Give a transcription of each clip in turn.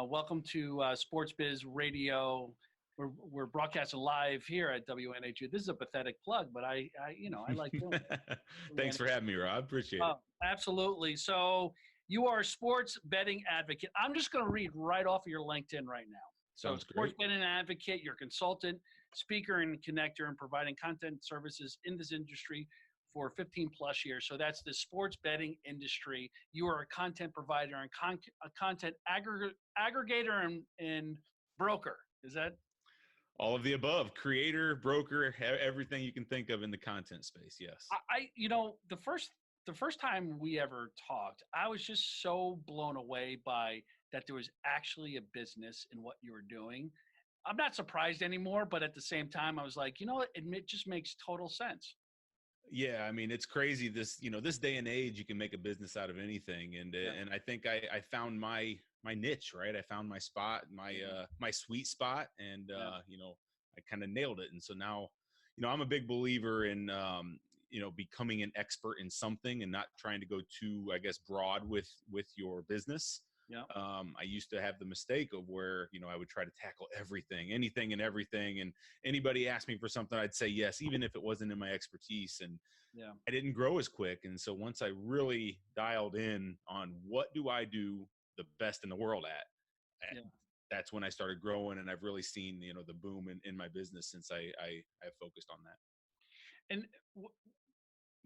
welcome to SportsBiz Radio. We're broadcasting live here at WNHU. This is a pathetic plug, but I like doing it. Thanks for having me, Rob. Appreciate it. Absolutely. So you are a sports betting advocate. I'm just going to read right off of your LinkedIn right now. So Sounds sports great. betting advocate, you're a consultant, speaker, and connector, and providing content services in this industry for 15 plus years. So that's the sports betting industry. You are a content provider and a content aggregator and broker. Is that? All of the above. Creator, broker, everything you can think of in the content space. Yes. The first time we ever talked, I was just so blown away by that there was actually a business in what you were doing. I'm not surprised anymore, but at the same time, I was like, it just makes total sense. Yeah, I mean, it's crazy. This day and age, you can make a business out of anything, and I think I found my niche, right? I found my spot, my sweet spot, and I kind of nailed it. And so now, I'm a big believer in becoming an expert in something and not trying to go too, I guess, broad with your business. Yeah. I used to have the mistake of where, I would try to tackle anything and everything. And anybody asked me for something, I'd say yes, even if it wasn't in my expertise. And I didn't grow as quick. And so once I really dialed in on what do I do the best in the world at, that's when I started growing. And I've really seen, the boom in my business since I focused on that. And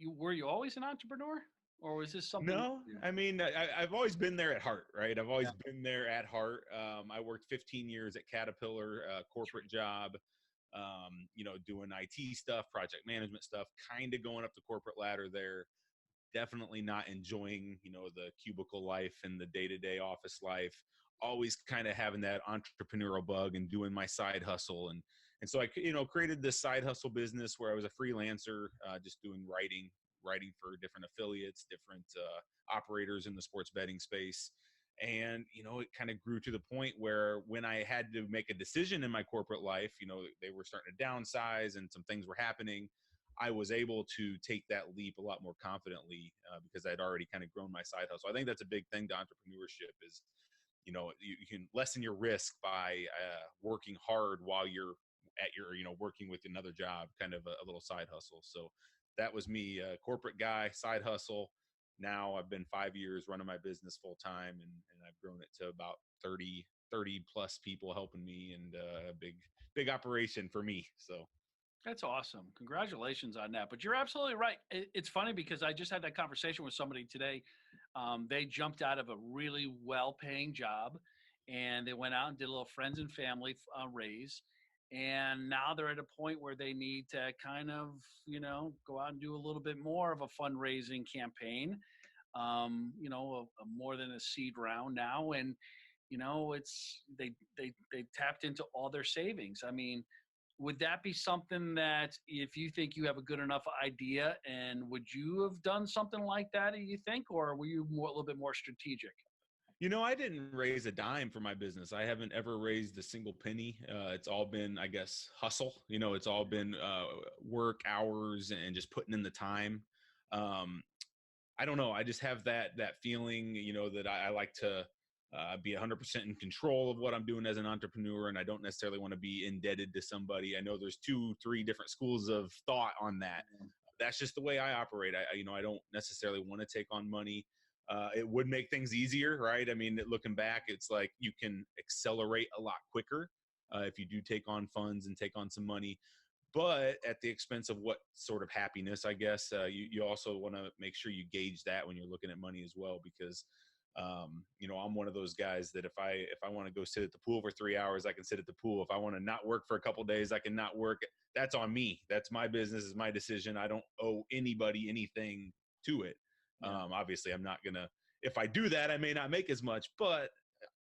were you always an entrepreneur? Or was this something? No, I mean, I've always been there at heart, right? I've always been there at heart. I worked 15 years at Caterpillar, corporate job, doing IT stuff, project management stuff, kind of going up the corporate ladder there. Definitely not enjoying, the cubicle life and the day-to-day office life. Always kind of having that entrepreneurial bug and doing my side hustle. And so I, created this side hustle business where I was a freelancer, just doing writing for different affiliates, different operators in the sports betting space. And, it kind of grew to the point where when I had to make a decision in my corporate life, they were starting to downsize and some things were happening. I was able to take that leap a lot more confidently because I'd already kind of grown my side hustle. I think that's a big thing to entrepreneurship is, you can lessen your risk by working hard while you're at your, working with another job, kind of a little side hustle. So that was me, a corporate guy, side hustle. Now I've been 5 years running my business full time and I've grown it to about 30 plus people helping me and a big operation for me. So that's awesome. Congratulations on that. But you're absolutely right. It's funny because I just had that conversation with somebody today. They jumped out of a really well-paying job and they went out and did a little friends and family raise. And now they're at a point where they need to kind of, go out and do a little bit more of a fundraising campaign, more than a seed round now. And, it's, they tapped into all their savings. I mean, would that be something that if you think you have a good enough idea and would you have done something like that, do you think, or were you a little bit more strategic? I didn't raise a dime for my business. I haven't ever raised a single penny. It's all been, I guess, hustle. It's all been work hours and just putting in the time. I don't know. I just have that feeling, that I like to be 100% in control of what I'm doing as an entrepreneur. And I don't necessarily want to be indebted to somebody. I know there's 2-3 different schools of thought on that. That's just the way I operate. I don't necessarily want to take on money. It would make things easier, right? I mean, looking back, it's like you can accelerate a lot quicker if you do take on funds and take on some money, but at the expense of what sort of happiness, I guess. You also want to make sure you gauge that when you're looking at money as well, because I'm one of those guys that if I want to go sit at the pool for 3 hours, I can sit at the pool. If I want to not work for a couple of days, I can not work. That's on me. That's my business. It's my decision. I don't owe anybody anything to it. Obviously I'm not gonna, if I do that, I may not make as much, but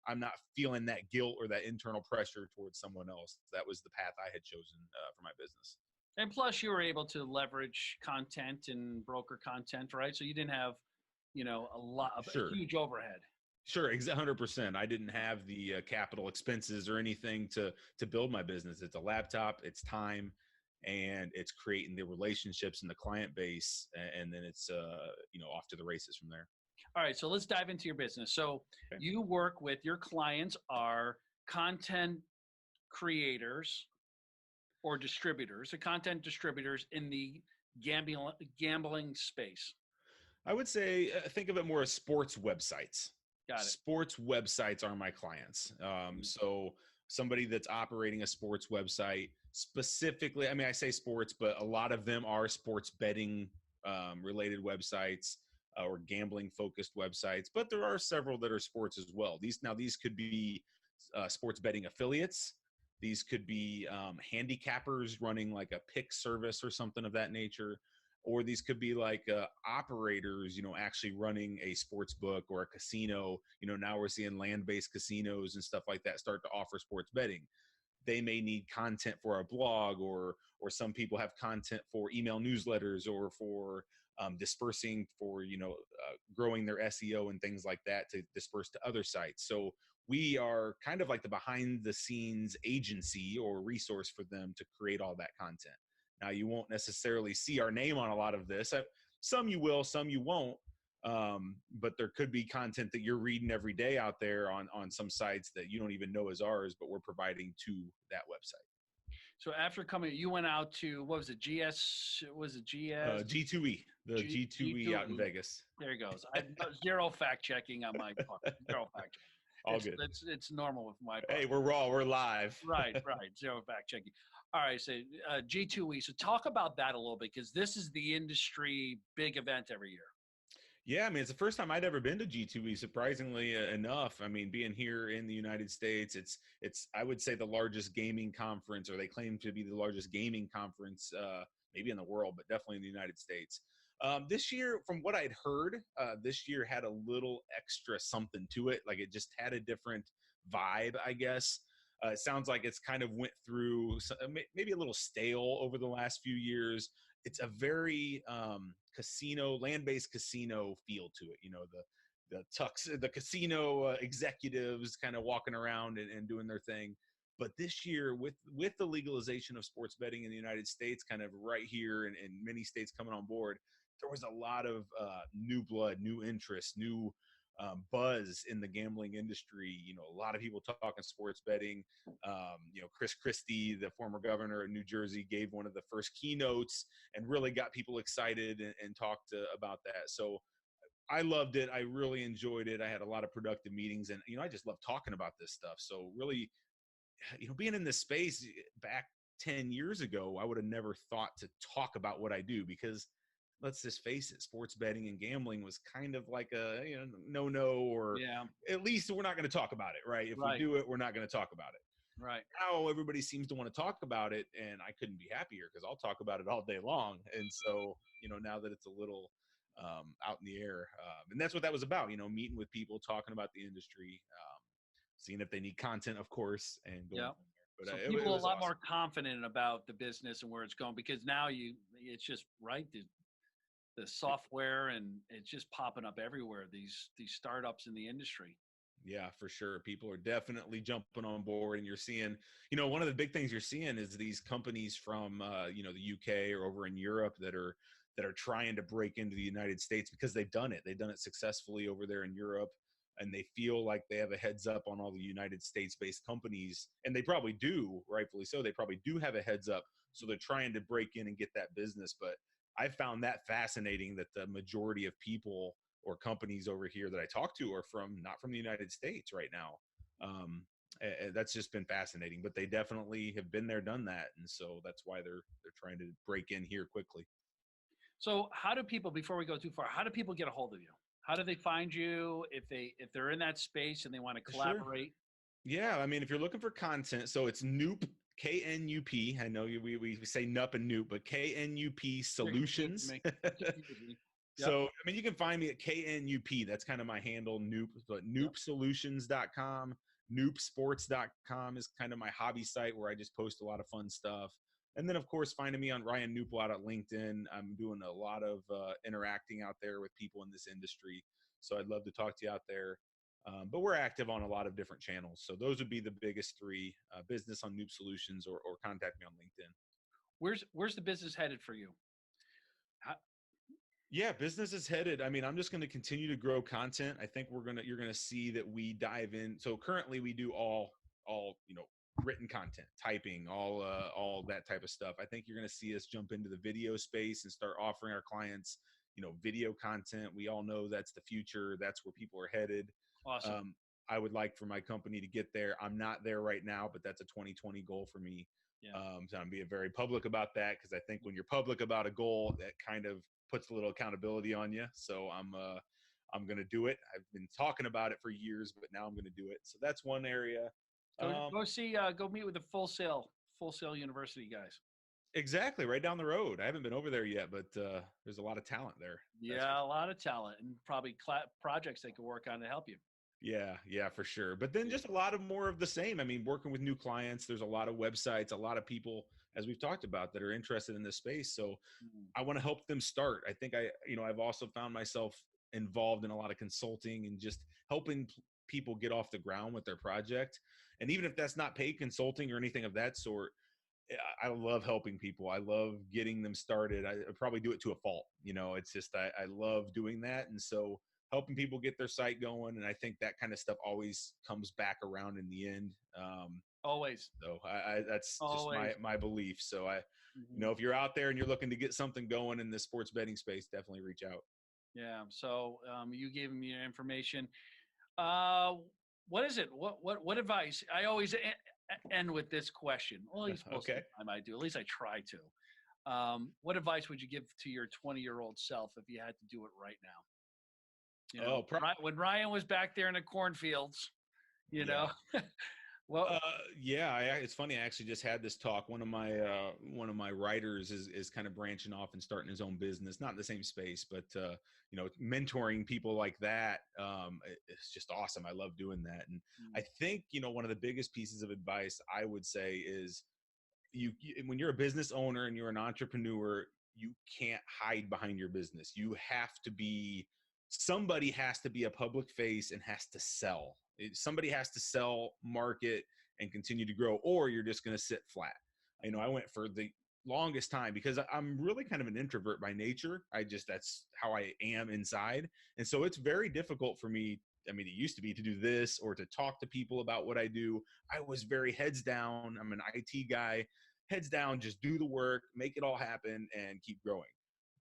I'm not feeling that guilt or that internal pressure towards someone else. That was the path I had chosen for my business. And plus you were able to leverage content and broker content, right? So you didn't have, a huge overhead. Sure. 100%. I didn't have the capital expenses or anything to build my business. It's a laptop, it's time, and it's creating the relationships and the client base. And then it's, off to the races from there. All right, so let's dive into your business. So Okay. you work with your clients are content creators or distributors, the content distributors in the gambling space. I would say think of it more as sports websites. Got it. Sports websites are my clients. So somebody that's operating a sports website specifically, I mean, I say sports, but a lot of them are sports betting related websites or gambling focused websites, but there are several that are sports as well. These could be sports betting affiliates. These could be handicappers running like a pick service or something of that nature, or these could be like operators, actually running a sports book or a casino. Now we're seeing land-based casinos and stuff like that start to offer sports betting. They may need content for a blog, or some people have content for email newsletters, or for dispersing for growing their SEO and things like that to disperse to other sites. So we are kind of like the behind the scenes agency or resource for them to create all that content. Now, you won't necessarily see our name on a lot of this. Some you will, some you won't. But there could be content that you're reading every day out there on some sites that you don't even know is ours, but we're providing to that website. So after coming, you went out to, what was it, GS? Was it GS? G2E, the G2E out in Vegas. There he goes. I zero fact checking on my part. Zero fact checking. All good. It's normal with my part. Hey, we're raw. We're live. Right. Zero fact checking. All right. So G2E. So talk about that a little bit, because this is the industry big event every year. Yeah, I mean, it's the first time I'd ever been to G2E, surprisingly enough. I mean, being here in the United States, it's I would say the largest gaming conference, or they claim to be the largest gaming conference, maybe in the world, but definitely in the United States. This year, from what I'd heard, this year had a little extra something to it. Like, it just had a different vibe, I guess. It sounds like it's kind of went through maybe a little stale over the last few years. It's a very casino, land-based casino feel to it. The casino executives kind of walking around and doing their thing. But this year, with the legalization of sports betting in the United States, kind of right here, and many states coming on board, there was a lot of new blood, new interest, new buzz in the gambling industry. A lot of people talking sports betting. Chris Christie, the former governor of New Jersey, gave one of the first keynotes and really got people excited and talked about that. So I loved it. I really enjoyed it. I had a lot of productive meetings, and I just love talking about this stuff. So really, being in this space back 10 years ago, I would have never thought to talk about what I do, because let's just face it, sports betting and gambling was kind of like a no, or at least we're not going to talk about it, right? If we do it, we're not going to talk about it. Right. Now everybody seems to want to talk about it, and I couldn't be happier, because I'll talk about it all day long. And so, now that it's a little out in the air, and that's what that was about, meeting with people, talking about the industry, seeing if they need content, of course, and going from there. But so people are a lot awesome. more confident about the business and where it's going, because now it's just the software, and it's just popping up everywhere. These startups in the industry. Yeah, for sure. People are definitely jumping on board, and you're seeing, one of the big things you're seeing is these companies from, the UK or over in Europe that are trying to break into the United States, because they've done it. They've done it successfully over there in Europe, and they feel like they have a heads up on all the United States-based companies, and they probably do, rightfully so. They probably do have a heads up, so they're trying to break in and get that business. But I found that fascinating, that the majority of people or companies over here that I talk to are not from the United States right now. That's just been fascinating, but they definitely have been there, done that. And so that's why they're trying to break in here quickly. So how do people, before we go too far, how do people get a hold of you? How do they find you if they're in that space and they want to collaborate? Sure. Yeah. I mean, if you're looking for content, so it's Knupp, K-N-U-P. I know we say Knupp and Knupp, but K-N-U-P Solutions. So, I mean, you can find me at KNUP. That's kind of my handle, Knupp, but KnuppSolutions.com. KnuppSports.com is kind of my hobby site where I just post a lot of fun stuff. And then, of course, finding me on Ryan Knuppel out at LinkedIn. I'm doing a lot of interacting out there with people in this industry. So I'd love to talk to you out there. But we're active on a lot of different channels. So those would be the biggest three: business on Knupp Solutions, or contact me on LinkedIn. Where's the business headed for you? Yeah, business is headed. I mean, I'm just going to continue to grow content. I think you're going to see that we dive in. So currently we do all, written content, typing, all that type of stuff. I think you're going to see us jump into the video space and start offering our clients, video content. We all know that's the future. That's where people are headed. Awesome. I would like for my company to get there. I'm not there right now, but that's a 2020 goal for me. Yeah. So I'm being very public about that, because I think when you're public about a goal, that kind of puts a little accountability on you. So I'm going to do it. I've been talking about it for years, but now I'm going to do it. So that's one area. Go meet with the Full Sail University guys. Exactly. Right down the road. I haven't been over there yet, but there's a lot of talent there. Yeah, a lot of talent, and probably projects they could work on to help you. Yeah, for sure. But then just a lot of more of the same. I mean, working with new clients, there's a lot of websites, a lot of people, as we've talked about, that are interested in this space. So I want to help them start. I think I've also found myself involved in a lot of consulting and just helping people get off the ground with their project. And even if that's not paid consulting or anything of that sort, I love helping people. I love getting them started. I probably do it to a fault. It's just, I love doing that. And so helping people get their site going. And I think that kind of stuff always comes back around in the end. Always. So that's Always. Just my belief. So if you're out there and you're looking to get something going in the sports betting space, definitely reach out. Yeah. So you gave me your information. What is it? What advice? I always end with this question. Well, you're supposed to. I do. At least I try to. What advice would you give to your 20-year-old self if you had to do it right now? When Ryan was back there in the cornfields, know. Well, it's funny. I actually just had this talk. One of my writers is kind of branching off and starting his own business, not in the same space, but mentoring people like that. It's just awesome. I love doing that. And I think, one of the biggest pieces of advice I would say is when you're a business owner and you're an entrepreneur, you can't hide behind your business. Somebody has to be a public face and has to sell. Somebody has to sell, market, and continue to grow, or you're just going to sit flat. I went for the longest time because I'm really kind of an introvert by nature. That's how I am inside. And so it's very difficult for me. I mean, it used to be to do this or to talk to people about what I do. I was very heads down. I'm an IT guy, heads down, just do the work, make it all happen, and keep growing.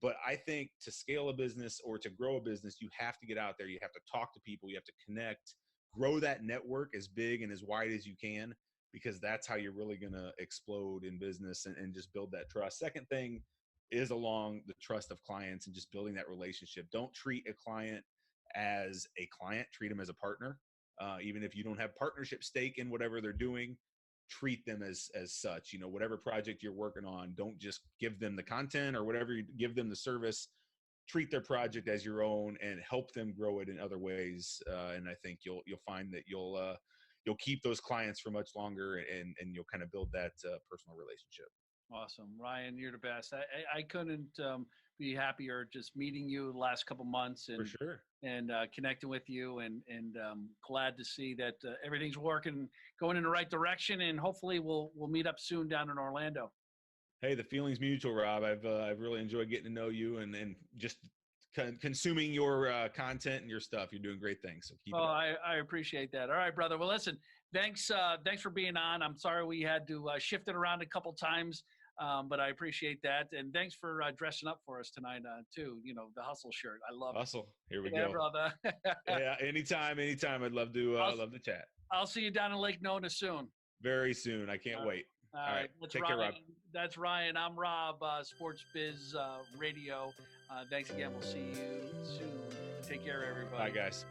But I think to scale a business or to grow a business, you have to get out there. You have to talk to people. You have to connect, grow that network as big and as wide as you can, because that's how you're really going to explode in business and just build that trust. Second thing is along the trust of clients and just building that relationship. Don't treat a client as a client, treat them as a partner. Even if you don't have partnership stake in whatever they're doing, treat them as such. Whatever project you're working on, don't just give them the content or whatever, you give them the service. Treat their project as your own and help them grow it in other ways. And I think you'll find that you'll keep those clients for much longer, and you'll kind of build that personal relationship. Awesome. Ryan, you're the best. I couldn't be happier just meeting you the last couple months and, for sure. And connecting with you, and glad to see that everything's going in the right direction, and hopefully we'll meet up soon down in Orlando. Hey, the feeling's mutual, Rob. I've really enjoyed getting to know you and just consuming your content and your stuff. You're doing great things. So keep it up. I appreciate that. All right, brother. Well, listen, thanks for being on. I'm sorry we had to shift it around a couple times, but I appreciate that. And thanks for dressing up for us tonight, too. The Hustle shirt. I love Hustle. it. Here we go. Brother. Yeah, anytime. I'd love to chat. I'll see you down in Lake Nona soon. Very soon. I can't wait. All right. Take care, Rob. That's Ryan. I'm Rob, SportsBiz Radio. Thanks again. We'll see you soon. Take care, everybody. Bye, guys.